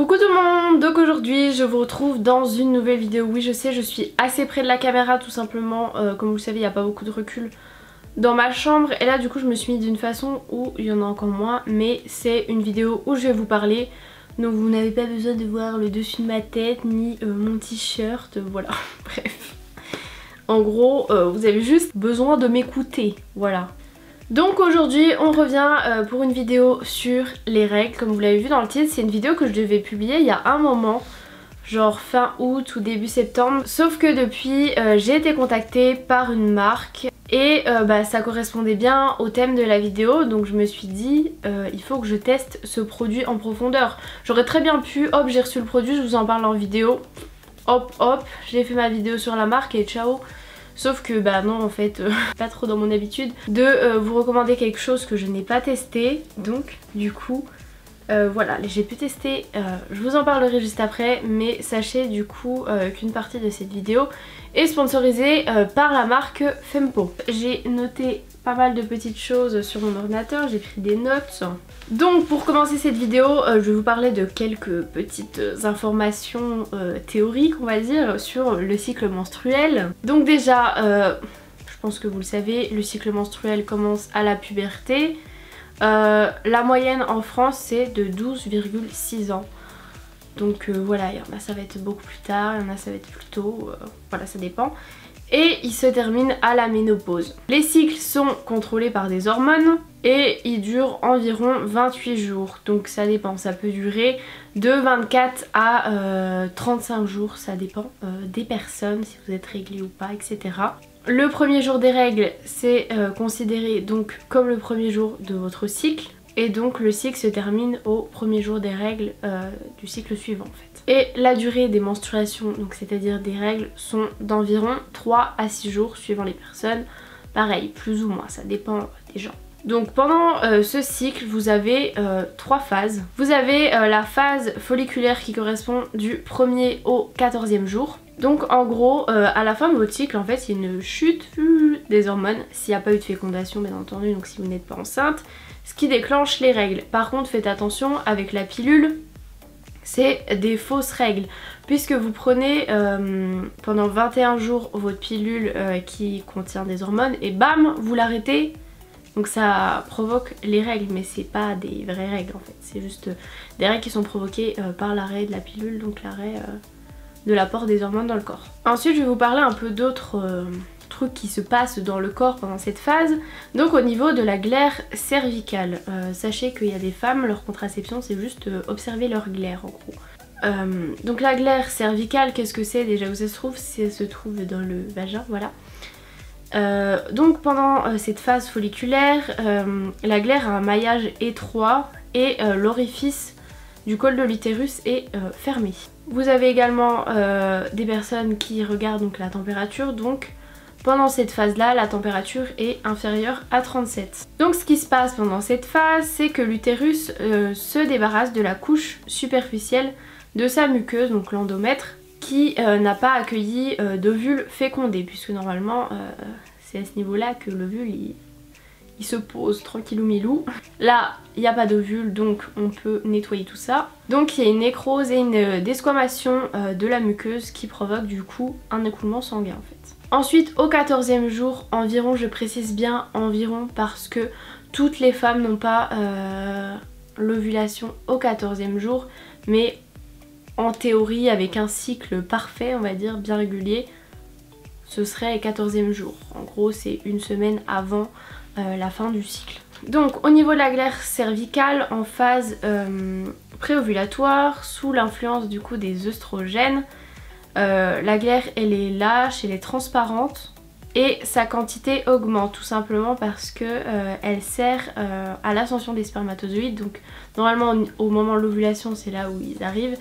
Coucou tout le monde, donc aujourd'hui je vous retrouve dans une nouvelle vidéo. Oui je sais, je suis assez près de la caméra tout simplement, comme vous le savez il n'y a pas beaucoup de recul dans ma chambre. Et là du coup je me suis mis d'une façon où il y en a encore moins, mais c'est une vidéo où je vais vous parler. Donc vous n'avez pas besoin de voir le dessus de ma tête ni mon t-shirt, voilà, bref. En gros vous avez juste besoin de m'écouter, voilà. Donc aujourd'hui on revient pour une vidéo sur les règles. Comme vous l'avez vu dans le titre, c'est une vidéo que je devais publier il y a un moment, genre fin août ou début septembre. Sauf que depuis j'ai été contactée par une marque et ça correspondait bien au thème de la vidéo. Donc je me suis dit il faut que je teste ce produit en profondeur. J'aurais très bien pu, hop j'ai reçu le produit, je vous en parle en vidéo. Hop hop, j'ai fait ma vidéo sur la marque et ciao. Sauf que bah non en fait, pas trop dans mon habitude de vous recommander quelque chose que je n'ai pas testé. Donc du coup voilà, j'ai pu tester, je vous en parlerai juste après. Mais sachez du coup qu'une partie de cette vidéo est sponsorisée par la marque Fempo. J'ai noté pas mal de petites choses sur mon ordinateur, j'ai pris des notes. Donc pour commencer cette vidéo, je vais vous parler de quelques petites informations théoriques on va dire sur le cycle menstruel. Donc déjà, je pense que vous le savez, le cycle menstruel commence à la puberté. La moyenne en France c'est de 12,6 ans. Donc voilà, il y en a ça va être beaucoup plus tard, il y en a ça va être plus tôt, voilà ça dépend. Et il se termine à la ménopause. Les cycles sont contrôlés par des hormones et ils durent environ 28 jours. Donc ça dépend, ça peut durer de 24 à 35 jours, ça dépend des personnes, si vous êtes réglé ou pas, etc. Le premier jour des règles c'est considéré donc comme le premier jour de votre cycle. Et donc le cycle se termine au premier jour des règles du cycle suivant en fait. Et la durée des menstruations, donc c'est-à-dire des règles, sont d'environ 3 à 6 jours suivant les personnes. Pareil, plus ou moins, ça dépend des gens. Donc pendant ce cycle, vous avez 3 phases. Vous avez la phase folliculaire qui correspond du 1er au 14e jour. Donc en gros, à la fin de votre cycle, en fait, il y a une chute des hormones s'il n'y a pas eu de fécondation bien entendu, donc si vous n'êtes pas enceinte, ce qui déclenche les règles. Par contre, faites attention avec la pilule, c'est des fausses règles. Puisque vous prenez pendant 21 jours votre pilule qui contient des hormones et bam, vous l'arrêtez. Donc ça provoque les règles, mais c'est pas des vraies règles en fait. C'est juste des règles qui sont provoquées par l'arrêt de la pilule, donc l'arrêt de l'apport des hormones dans le corps. Ensuite je vais vous parler un peu d'autres trucs qui se passent dans le corps pendant cette phase. Donc au niveau de la glaire cervicale, sachez qu'il y a des femmes, leur contraception c'est juste observer leur glaire en gros. Donc la glaire cervicale, qu'est-ce que c'est déjà, où ça se trouve? Ça se trouve dans le vagin, voilà. Donc pendant cette phase folliculaire, la glaire a un maillage étroit et l'orifice du col de l'utérus est fermé. Vous avez également des personnes qui regardent donc la température, donc pendant cette phase là la température est inférieure à 37. Donc ce qui se passe pendant cette phase c'est que l'utérus se débarrasse de la couche superficielle de sa muqueuse, donc l'endomètre, qui n'a pas accueilli d'ovules fécondés, puisque normalement c'est à ce niveau là que l'ovule il se pose tranquillou milou. Là il n'y a pas d'ovule donc on peut nettoyer tout ça. Donc il y a une nécrose et une desquamation de la muqueuse qui provoque du coup un écoulement sanguin en fait. Ensuite au 14e jour environ, je précise bien environ parce que toutes les femmes n'ont pas l'ovulation au 14e jour, mais en théorie avec un cycle parfait on va dire, bien régulier, ce serait le 14e jour. En gros c'est une semaine avant la fin du cycle. Donc au niveau de la glaire cervicale, en phase préovulatoire, sous l'influence du coup des œstrogènes, la glaire elle est lâche, elle est transparente et sa quantité augmente tout simplement parce que elle sert à l'ascension des spermatozoïdes. Donc normalement au moment de l'ovulation c'est là où ils arrivent,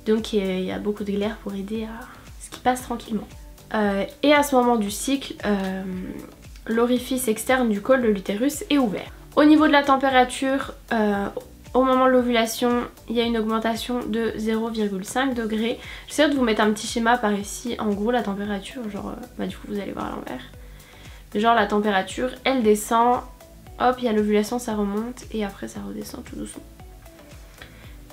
donc il y a beaucoup de glaire pour aider à ce qui passe tranquillement. Et à ce moment du cycle, l'orifice externe du col de l'utérus est ouvert. Au niveau de la température, au moment de l'ovulation, il y a une augmentation de 0,5 degrés. J'essaie de vous mettre un petit schéma par ici. En gros la température, genre, du coup vous allez voir à l'envers. Genre la température, elle descend, hop il y a l'ovulation, ça remonte et après ça redescend tout doucement.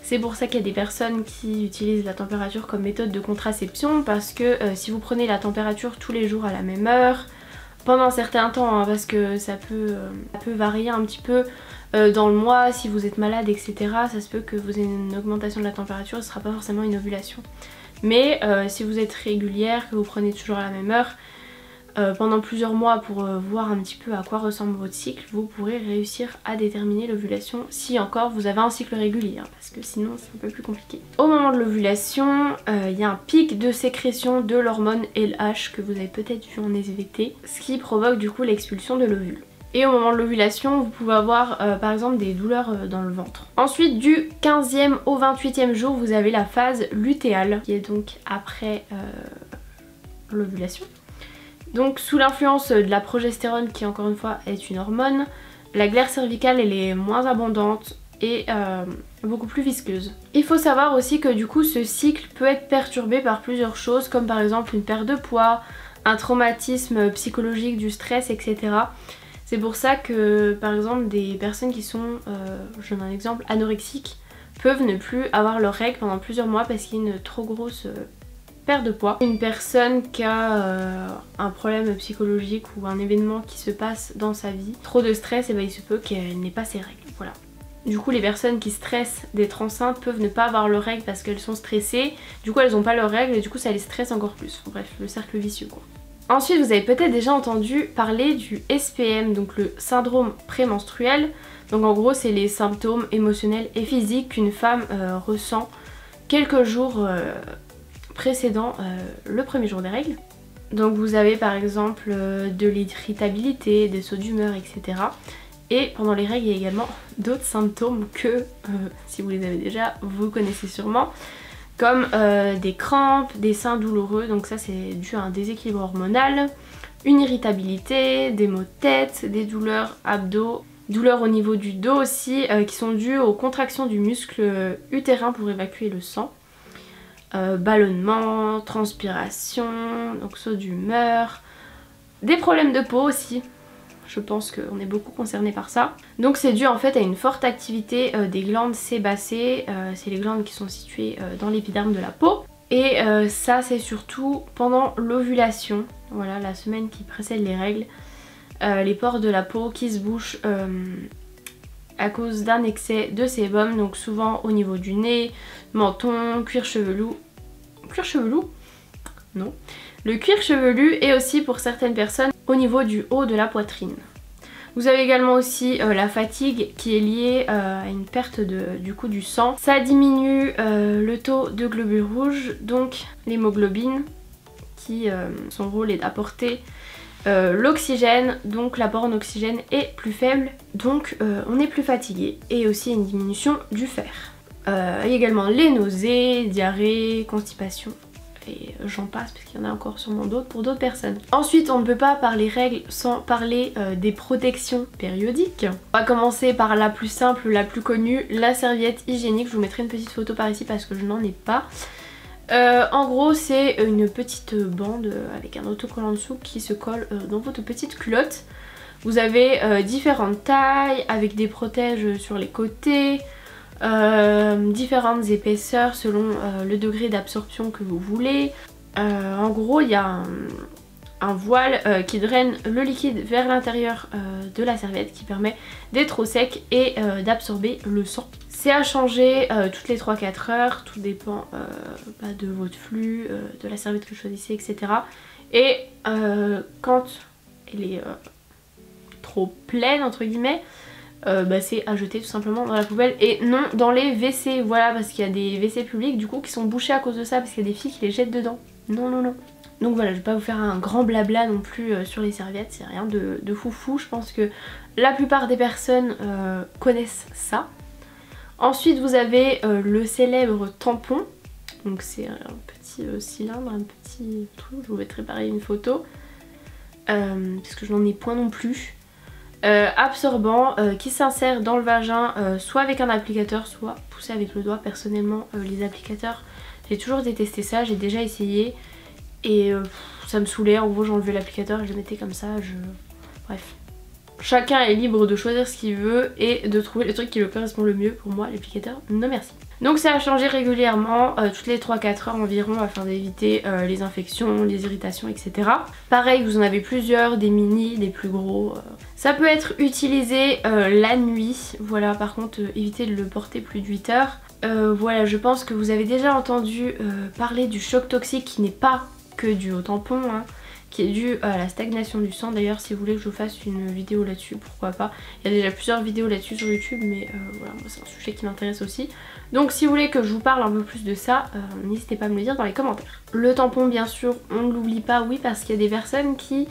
C'est pour ça qu'il y a des personnes qui utilisent la température comme méthode de contraception, parce que si vous prenez la température tous les jours à la même heure, pendant un certain temps, hein, parce que ça peut varier un petit peu dans le mois, si vous êtes malade, etc. Ça se peut que vous ayez une augmentation de la température, ce ne sera pas forcément une ovulation. Mais si vous êtes régulière, que vous prenez toujours à la même heure, pendant plusieurs mois pour voir un petit peu à quoi ressemble votre cycle, vous pourrez réussir à déterminer l'ovulation si encore vous avez un cycle régulier, hein, parce que sinon c'est un peu plus compliqué. Au moment de l'ovulation, il y a un pic de sécrétion de l'hormone LH que vous avez peut-être vu en SVT, ce qui provoque du coup l'expulsion de l'ovule. Et au moment de l'ovulation, vous pouvez avoir par exemple des douleurs dans le ventre. Ensuite, du 15e au 28e jour, vous avez la phase lutéale, qui est donc après l'ovulation. Donc sous l'influence de la progestérone, qui encore une fois est une hormone, la glaire cervicale elle est moins abondante et beaucoup plus visqueuse. Il faut savoir aussi que du coup ce cycle peut être perturbé par plusieurs choses, comme par exemple une perte de poids, un traumatisme psychologique, du stress, etc. C'est pour ça que par exemple des personnes qui sont, je donne un exemple, anorexiques, peuvent ne plus avoir leurs règles pendant plusieurs mois parce qu'il y a une trop grosse perte de poids. Une personne qui a un problème psychologique ou un événement qui se passe dans sa vie, trop de stress, et ben il se peut qu'elle n'ait pas ses règles. Voilà. Du coup les personnes qui stressent d'être enceintes peuvent ne pas avoir leurs règles parce qu'elles sont stressées, du coup elles n'ont pas leurs règles et du coup ça les stresse encore plus. Bref, le cercle vicieux quoi. Ensuite vous avez peut-être déjà entendu parler du SPM, donc le syndrome prémenstruel. Donc en gros c'est les symptômes émotionnels et physiques qu'une femme ressent quelques jours précédant le premier jour des règles. Donc vous avez par exemple de l'irritabilité, des sauts d'humeur, etc. Et pendant les règles il y a également d'autres symptômes que si vous les avez déjà vous connaissez sûrement, comme des crampes, des seins douloureux, donc ça c'est dû à un déséquilibre hormonal, une irritabilité, des maux de tête, des douleurs abdos, douleurs au niveau du dos aussi qui sont dues aux contractions du muscle utérin pour évacuer le sang. Ballonnement, transpiration, donc saut d'humeur, des problèmes de peau aussi, je pense qu'on est beaucoup concerné par ça. Donc c'est dû en fait à une forte activité des glandes sébacées, c'est les glandes qui sont situées dans l'épiderme de la peau. Et ça c'est surtout pendant l'ovulation, voilà la semaine qui précède les règles, les pores de la peau qui se bouchent à cause d'un excès de sébum, donc souvent au niveau du nez, menton, cuir chevelu. Cuir chevelu? Non. Le cuir chevelu et aussi pour certaines personnes au niveau du haut de la poitrine. Vous avez également aussi la fatigue qui est liée à une perte du sang. Ça diminue le taux de globules rouges, donc l'hémoglobine, qui son rôle est d'apporter l'oxygène, donc l'apport en oxygène est plus faible, donc on est plus fatigué, et aussi une diminution du fer. Il y a également les nausées, diarrhée, constipation, et j'en passe parce qu'il y en a encore sûrement d'autres pour d'autres personnes. Ensuite on ne peut pas parler règles sans parler des protections périodiques. On va commencer par la plus simple, la plus connue, la serviette hygiénique. Je vous mettrai une petite photo par ici parce que je n'en ai pas. En gros c'est une petite bande avec un autocollant en dessous qui se colle dans votre petite culotte. Vous avez différentes tailles avec des protèges sur les côtés, différentes épaisseurs selon le degré d'absorption que vous voulez. En gros il y a un voile qui draine le liquide vers l'intérieur de la serviette qui permet d'être au sec et d'absorber le sang. C'est à changer toutes les 3-4 heures, tout dépend de votre flux, de la serviette que vous choisissez, etc. Et quand elle est trop pleine entre guillemets, c'est à jeter tout simplement dans la poubelle et non dans les WC, voilà, parce qu'il y a des WC publics du coup qui sont bouchés à cause de ça parce qu'il y a des filles qui les jettent dedans. Non non non. Donc voilà, je vais pas vous faire un grand blabla non plus sur les serviettes, c'est rien de foufou, je pense que la plupart des personnes connaissent ça. Ensuite vous avez le célèbre tampon, donc c'est un petit cylindre, un petit truc, je vous mettrai pareil une photo, parce que je n'en ai point non plus. Absorbant qui s'insère dans le vagin soit avec un applicateur soit poussé avec le doigt. Personnellement les applicateurs j'ai toujours détesté ça, j'ai déjà essayé et ça me saoulait. En gros j'enlevais l'applicateur et je le mettais comme ça, bref. Chacun est libre de choisir ce qu'il veut et de trouver le truc qui lui correspond le mieux. Pour moi l'applicateur non merci. Donc c'est à changer régulièrement, toutes les 3-4 heures environ, afin d'éviter les infections, les irritations, etc. Pareil, vous en avez plusieurs, des mini, des plus gros. Ça peut être utilisé la nuit, voilà, par contre évitez de le porter plus de 8 heures. Voilà, je pense que vous avez déjà entendu parler du choc toxique qui n'est pas que dû au tampon, hein, qui est dû à la stagnation du sang. D'ailleurs, si vous voulez que je vous fasse une vidéo là-dessus, pourquoi pas. Il y a déjà plusieurs vidéos là-dessus sur YouTube, mais voilà, moi c'est un sujet qui m'intéresse aussi. Donc si vous voulez que je vous parle un peu plus de ça, n'hésitez pas à me le dire dans les commentaires. Le tampon, bien sûr, on ne l'oublie pas, oui, parce qu'il y a des personnes qui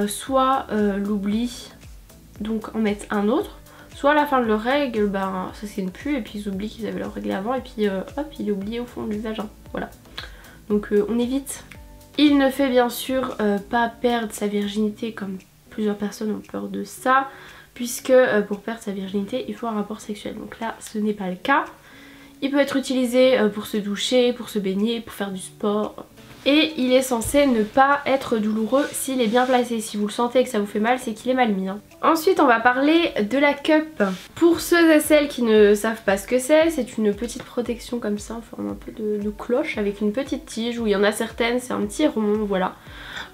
soit l'oublient, donc en mettent un autre, soit à la fin de leur règle, ben ça c'est une plus, et puis ils oublient qu'ils avaient leur règle avant, et puis hop, il est oublié au fond du vagin, voilà. Donc on évite. Il ne fait bien sûr pas perdre sa virginité, comme plusieurs personnes ont peur de ça, puisque pour perdre sa virginité il faut un rapport sexuel. Donc là ce n'est pas le cas. Il peut être utilisé pour se doucher, pour se baigner, pour faire du sport. Et il est censé ne pas être douloureux s'il est bien placé. Si vous le sentez et que ça vous fait mal, c'est qu'il est mal mis, hein. Ensuite on va parler de la cup. Pour ceux et celles qui ne savent pas ce que c'est une petite protection comme ça en forme un peu de cloche avec une petite tige, où il y en a certaines c'est un petit rond, voilà.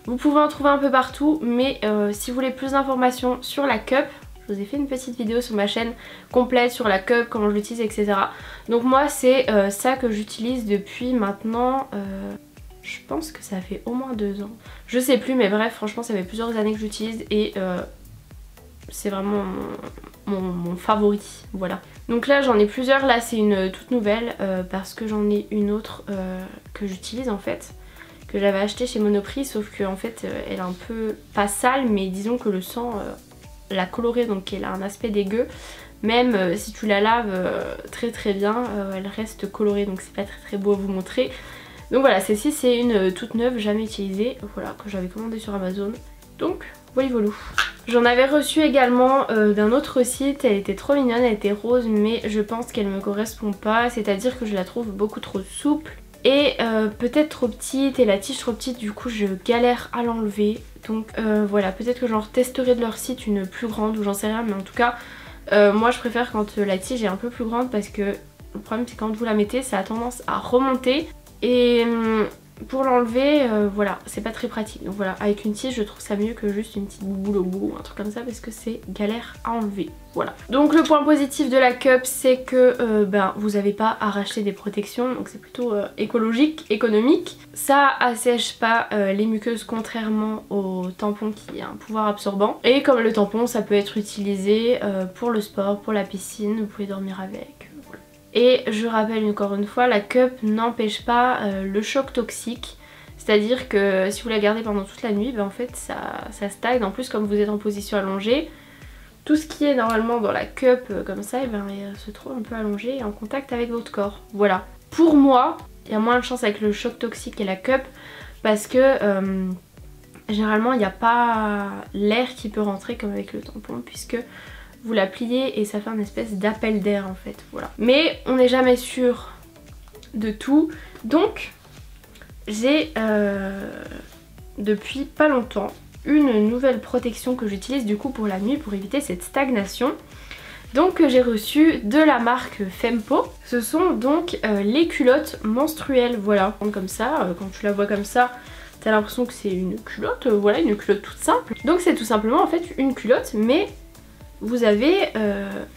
Vous pouvez en trouver un peu partout, mais si vous voulez plus d'informations sur la cup, je vous ai fait une petite vidéo sur ma chaîne complète sur la cup, comment je l'utilise, etc. Donc moi c'est ça que j'utilise depuis maintenant... je pense que ça fait au moins 2 ans. Je sais plus, mais bref, franchement ça fait plusieurs années que j'utilise et c'est vraiment mon favori, voilà. Donc là j'en ai plusieurs, là c'est une toute nouvelle parce que j'en ai une autre que j'utilise en fait, que j'avais acheté chez Monoprix, sauf que en fait elle est un peu, pas sale, mais disons que le sang l'a colorée, donc elle a un aspect dégueu. Même si tu la laves très bien, elle reste colorée, donc c'est pas très beau à vous montrer. Donc voilà, celle-ci c'est une toute neuve, jamais utilisée, voilà, que j'avais commandée sur Amazon. Donc voilà, voilà. J'en avais reçu également d'un autre site, elle était trop mignonne, elle était rose, mais je pense qu'elle me correspond pas, c'est-à-dire que je la trouve beaucoup trop souple et peut-être trop petite, et la tige trop petite, du coup je galère à l'enlever. Donc voilà, peut-être que j'en retesterai de leur site une plus grande, ou j'en sais rien, mais en tout cas moi je préfère quand la tige est un peu plus grande, parce que le problème c'est quand vous la mettez, ça a tendance à remonter. Et pour l'enlever, voilà, c'est pas très pratique. Donc voilà, avec une tige je trouve ça mieux que juste une petite bouboule au bout ou un truc comme ça, parce que c'est galère à enlever. Voilà. Donc le point positif de la cup, c'est que ben, vous n'avez pas à racheter des protections, donc c'est plutôt écologique, économique. Ça assèche pas les muqueuses, contrairement au tampon qui a un pouvoir absorbant. Et comme le tampon, ça peut être utilisé pour le sport, pour la piscine, vous pouvez dormir avec. Et je rappelle encore une fois, la cup n'empêche pas le choc toxique. C'est-à-dire que si vous la gardez pendant toute la nuit, ben en fait ça stagne. En plus, comme vous êtes en position allongée, tout ce qui est normalement dans la cup comme ça, et ben, il se trouve un peu allongé et en contact avec votre corps. Voilà. Pour moi, il y a moins de chance avec le choc toxique et la cup, parce que généralement il n'y a pas l'air qui peut rentrer comme avec le tampon, puisque vous la pliez et ça fait une espèce d'appel d'air en fait, voilà. Mais on n'est jamais sûr de tout, donc j'ai depuis pas longtemps une nouvelle protection que j'utilise du coup pour la nuit, pour éviter cette stagnation. Donc j'ai reçu de la marque Fempo. Ce sont donc les culottes menstruelles, voilà. Comme ça, quand tu la vois comme ça, t'as l'impression que c'est une culotte, voilà, une culotte toute simple. Donc c'est tout simplement en fait une culotte, mais vous avez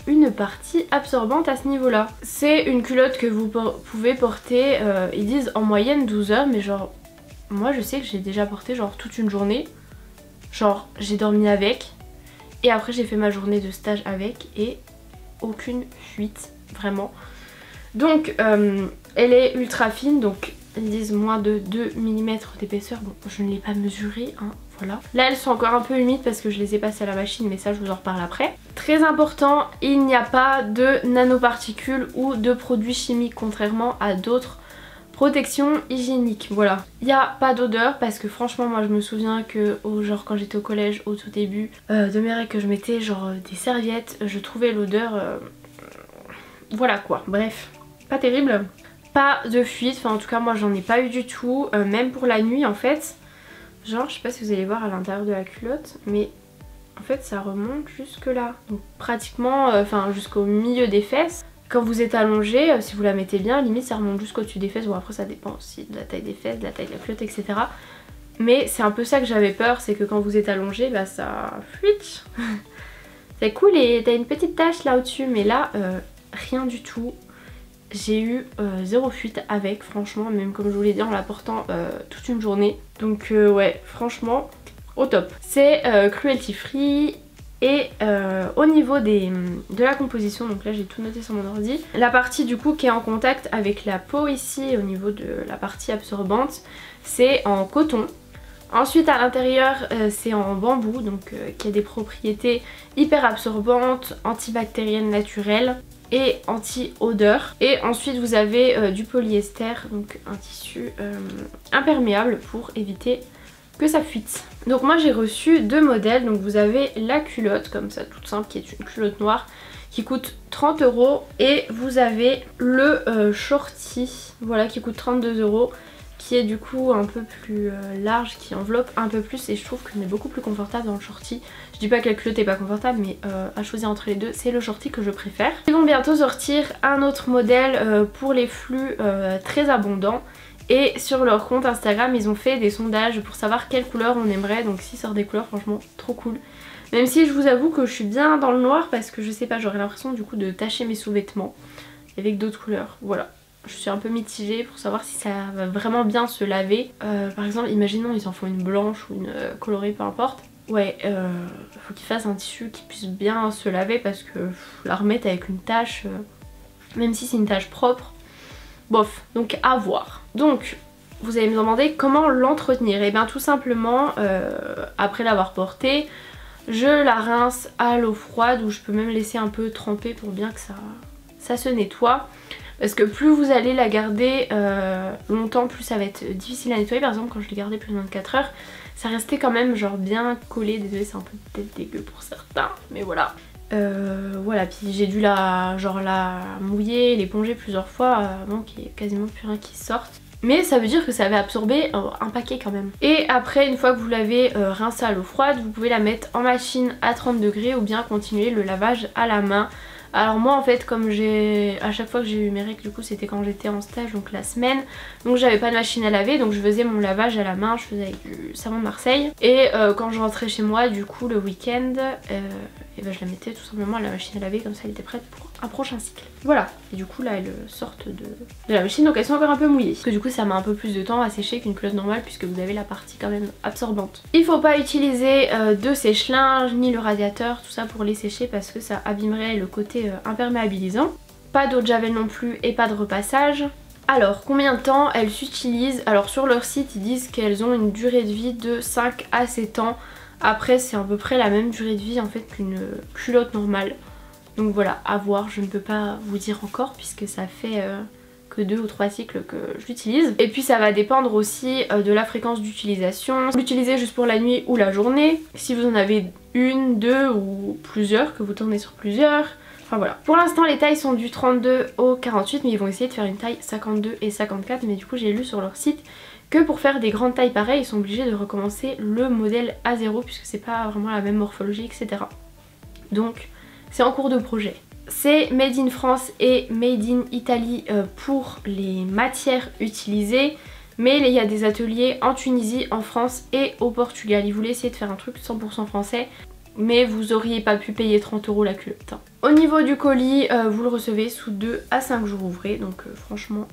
une partie absorbante à ce niveau là. C'est une culotte que vous pouvez porter, ils disent en moyenne 12 heures, mais genre moi je sais que j'ai déjà porté genre toute une journée. Genre j'ai dormi avec et après j'ai fait ma journée de stage avec et aucune fuite, vraiment. Donc elle est ultra fine, donc ils disent moins de 2 mm d'épaisseur. Bon, je ne l'ai pas mesuré, hein, voilà. Là elles sont encore un peu humides parce que je les ai passées à la machine, mais ça je vous en reparle après. Très important, il n'y a pas de nanoparticules ou de produits chimiques, contrairement à d'autres protections hygiéniques, voilà. Il n'y a pas d'odeur parce que franchement moi je me souviens que genre quand j'étais au collège au tout début de mes règles, que je mettais genre des serviettes, je trouvais l'odeur voilà quoi, bref, pas terrible. Pas de fuite, enfin en tout cas moi j'en ai pas eu du tout, même pour la nuit en fait. Genre je sais pas si vous allez voir à l'intérieur de la culotte, mais en fait ça remonte jusque là, donc pratiquement enfin jusqu'au milieu des fesses. Quand vous êtes allongé, si vous la mettez bien, limite ça remonte jusqu'au-dessus des fesses. Bon après ça dépend aussi de la taille des fesses, de la taille de la culotte, etc. Mais c'est un peu ça que j'avais peur, c'est que quand vous êtes allongé, bah ça fuite. C'est cool et t'as une petite tache là au-dessus, mais là, rien du tout. J'ai eu zéro fuite avec, franchement, même comme je vous l'ai dit en la portant toute une journée. Donc ouais, franchement, au top. C'est cruelty free. Et au niveau de la composition, donc là j'ai tout noté sur mon ordi, la partie du coup qui est en contact avec la peau ici, au niveau de la partie absorbante, c'est en coton. Ensuite à l'intérieur c'est en bambou, donc qui a des propriétés hyper absorbantes, antibactériennes naturelles et anti-odeur. Et ensuite vous avez du polyester, donc un tissu imperméable pour éviter que ça fuite. Donc moi j'ai reçu 2 modèles, donc vous avez la culotte comme ça toute simple qui est une culotte noire qui coûte 30 € et vous avez le shorty, voilà, qui coûte 32 € qui est du coup un peu plus large, qui enveloppe un peu plus et je trouve qu'on est beaucoup plus confortable dans le shorty. Je dis pas que la culotte est pas confortable mais à choisir entre les deux c'est le shorty que je préfère. Ils vont bientôt sortir un autre modèle pour les flux très abondants. Et sur leur compte Instagram ils ont fait des sondages pour savoir quelle couleur on aimerait, donc s'ils sortent des couleurs franchement trop cool. Même si je vous avoue que je suis bien dans le noir parce que je sais pas, j'aurais l'impression du coup de tacher mes sous-vêtements avec d'autres couleurs, voilà. Je suis un peu mitigée pour savoir si ça va vraiment bien se laver. Par exemple imaginons ils en font une blanche ou une colorée, peu importe. Ouais, faut qu'ils fassent un tissu qui puisse bien se laver parce que la remettre avec une tache, même si c'est une tache propre, bof, donc à voir. Donc vous allez me demander comment l'entretenir. Et bien tout simplement après l'avoir portée, je la rince à l'eau froide ou je peux même laisser un peu tremper pour bien que ça se nettoie. Parce que plus vous allez la garder longtemps, plus ça va être difficile à nettoyer. Par exemple quand je l'ai gardée plus de 24 heures, ça restait quand même genre bien collé. Désolée c'est un peu peut-être dégueu pour certains, mais voilà. Voilà, puis j'ai dû la mouiller, l'éponger plusieurs fois avant qu'il n'y ait quasiment plus rien qui sorte. Mais ça veut dire que ça avait absorbé un paquet quand même. Et après une fois que vous l'avez rincée à l'eau froide, vous pouvez la mettre en machine à 30 degrés ou bien continuer le lavage à la main. Alors moi en fait comme à chaque fois que j'ai eu mes règles du coup c'était quand j'étais en stage, donc la semaine, donc j'avais pas de machine à laver donc je faisais mon lavage à la main, je faisais avec du savon de Marseille. Et quand je rentrais chez moi du coup le week-end, et ben je la mettais tout simplement à la machine à laver, comme ça elle était prête pour un prochain cycle. Voilà, et du coup là elles sortent de la machine donc elles sont encore un peu mouillées. Parce que du coup ça met un peu plus de temps à sécher qu'une culotte normale puisque vous avez la partie quand même absorbante. Il faut pas utiliser de sèche-linge ni le radiateur, tout ça pour les sécher parce que ça abîmerait le côté imperméabilisant. Pas d'eau de javel non plus et pas de repassage. Alors combien de temps elles s'utilisent? Alors sur leur site ils disent qu'elles ont une durée de vie de 5 à 7 ans. Après c'est à peu près la même durée de vie en fait qu'une culotte normale. Donc voilà, à voir, je ne peux pas vous dire encore puisque ça fait que 2 ou 3 cycles que je l'utilise. Et puis ça va dépendre aussi de la fréquence d'utilisation. L'utiliser juste pour la nuit ou la journée. Si vous en avez une, deux ou plusieurs, que vous tournez sur plusieurs. Enfin voilà. Pour l'instant les tailles sont du 32 au 48 mais ils vont essayer de faire une taille 52 et 54. Mais du coup j'ai lu sur leur site que pour faire des grandes tailles pareilles ils sont obligés de recommencer le modèle à zéro puisque c'est pas vraiment la même morphologie, etc. Donc c'est en cours de projet. C'est made in France et made in Italie pour les matières utilisées. Mais il y a des ateliers en Tunisie, en France et au Portugal. Ils voulaient essayer de faire un truc 100% français. Mais vous auriez pas pu payer 30 € la culotte. Au niveau du colis, vous le recevez sous 2 à 5 jours ouvrés. Donc franchement,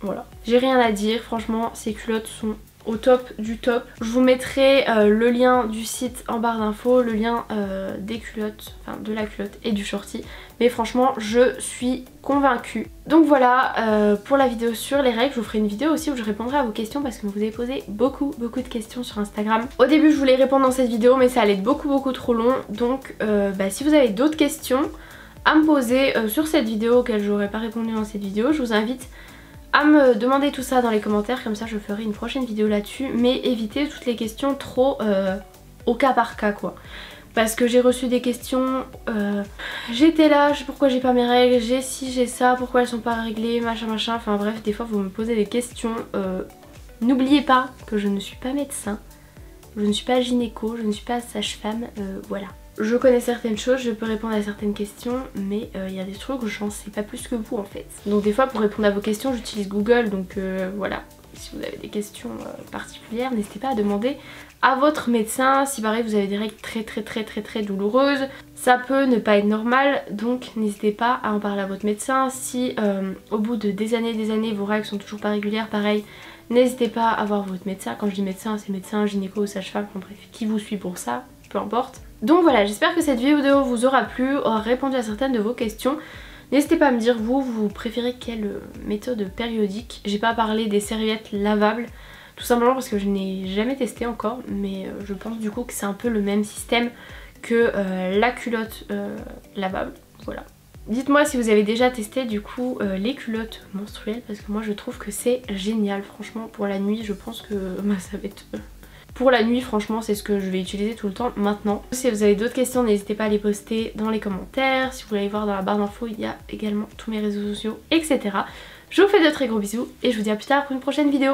voilà. J'ai rien à dire. Franchement, ces culottes sont au top du top. Je vous mettrai le lien du site en barre d'infos, le lien des culottes, enfin de la culotte et du shorty. Mais franchement je suis convaincue. Donc voilà pour la vidéo sur les règles. Je vous ferai une vidéo aussi où je répondrai à vos questions parce que vous avez posé beaucoup de questions sur Instagram. Au début je voulais répondre dans cette vidéo mais ça allait être beaucoup trop long. Donc si vous avez d'autres questions à me poser sur cette vidéo auxquelles j'aurais pas répondu dans cette vidéo, je vous invite à me demander tout ça dans les commentaires, comme ça je ferai une prochaine vidéo là-dessus, mais évitez toutes les questions trop au cas par cas quoi. Parce que j'ai reçu des questions, j'étais là, pourquoi j'ai pas mes règles, j'ai ci, j'ai ça, pourquoi elles sont pas réglées, machin, enfin bref, des fois vous me posez des questions. N'oubliez pas que je ne suis pas médecin, je ne suis pas gynéco, je ne suis pas sage-femme, voilà. je connais certaines choses, je peux répondre à certaines questions, mais il y a des trucs où j'en sais pas plus que vous en fait. Donc des fois pour répondre à vos questions j'utilise Google, donc voilà. Si vous avez des questions particulières, n'hésitez pas à demander à votre médecin. Si pareil vous avez des règles très douloureuses, ça peut ne pas être normal, donc n'hésitez pas à en parler à votre médecin. Si au bout de des années vos règles sont toujours pas régulières, pareil, n'hésitez pas à voir votre médecin. Quand je dis médecin, c'est médecin, gynéco, sage-femme, enfin bref, qui vous suit pour ça, peu importe. Donc voilà, j'espère que cette vidéo vous aura plu, aura répondu à certaines de vos questions. N'hésitez pas à me dire vous préférez quelle méthode périodique. J'ai pas parlé des serviettes lavables, tout simplement parce que je n'ai jamais testé encore, mais je pense du coup que c'est un peu le même système que la culotte lavable, voilà. Dites-moi si vous avez déjà testé du coup les culottes menstruelles, parce que moi je trouve que c'est génial, franchement pour la nuit je pense que ça va être... Pour la nuit franchement c'est ce que je vais utiliser tout le temps maintenant. Si vous avez d'autres questions n'hésitez pas à les poster dans les commentaires. Si vous voulez aller voir dans la barre d'infos il y a également tous mes réseaux sociaux etc. Je vous fais de très gros bisous et je vous dis à plus tard pour une prochaine vidéo.